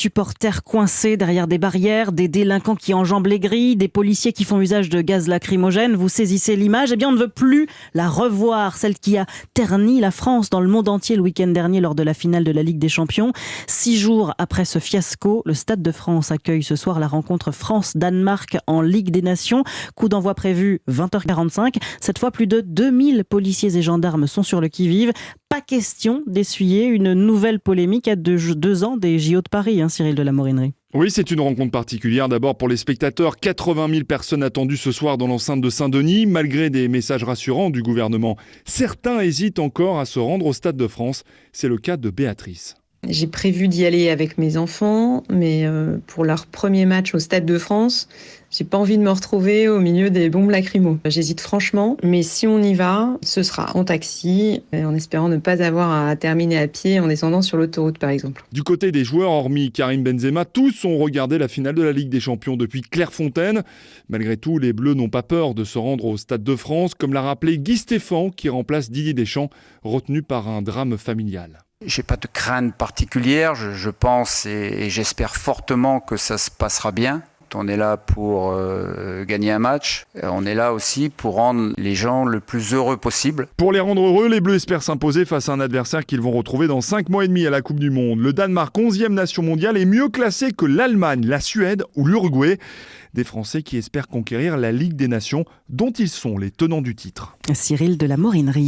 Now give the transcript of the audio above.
Supporters coincés derrière des barrières, des délinquants qui enjambent les grilles, des policiers qui font usage de gaz lacrymogène. Vous saisissez l'image. Eh bien, on ne veut plus la revoir, celle qui a terni la France dans le monde entier le week-end dernier lors de la finale de la Ligue des Champions. 6 jours après ce fiasco, le Stade de France accueille ce soir la rencontre France-Danemark en Ligue des Nations. Coup d'envoi prévu 20h45. Cette fois, plus de 2000 policiers et gendarmes sont sur le qui-vive. Pas question d'essuyer une nouvelle polémique à 2 ans des JO de Paris, Cyril de la Morinerie. Oui, c'est une rencontre particulière. D'abord pour les spectateurs, 80 000 personnes attendues ce soir dans l'enceinte de Saint-Denis, malgré des messages rassurants du gouvernement. Certains hésitent encore à se rendre au Stade de France. C'est le cas de Béatrice. J'ai prévu d'y aller avec mes enfants, mais pour leur premier match au Stade de France, j'ai pas envie de me retrouver au milieu des bombes lacrymo. J'hésite franchement, mais si on y va, ce sera en taxi, en espérant ne pas avoir à terminer à pied en descendant sur l'autoroute par exemple. Du côté des joueurs, hormis Karim Benzema, tous ont regardé la finale de la Ligue des Champions depuis Clairefontaine. Malgré tout, les Bleus n'ont pas peur de se rendre au Stade de France, comme l'a rappelé Guy Stéphane, qui remplace Didier Deschamps, retenu par un drame familial. J'ai pas de crainte particulière, je pense et j'espère fortement que ça se passera bien. On est là pour gagner un match, on est là aussi pour rendre les gens le plus heureux possible. Pour les rendre heureux, les Bleus espèrent s'imposer face à un adversaire qu'ils vont retrouver dans 5 mois et demi à la Coupe du Monde. Le Danemark, 11e nation mondiale, est mieux classé que l'Allemagne, la Suède ou l'Uruguay. Des Français qui espèrent conquérir la Ligue des Nations, dont ils sont les tenants du titre. Cyril de la Morinerie.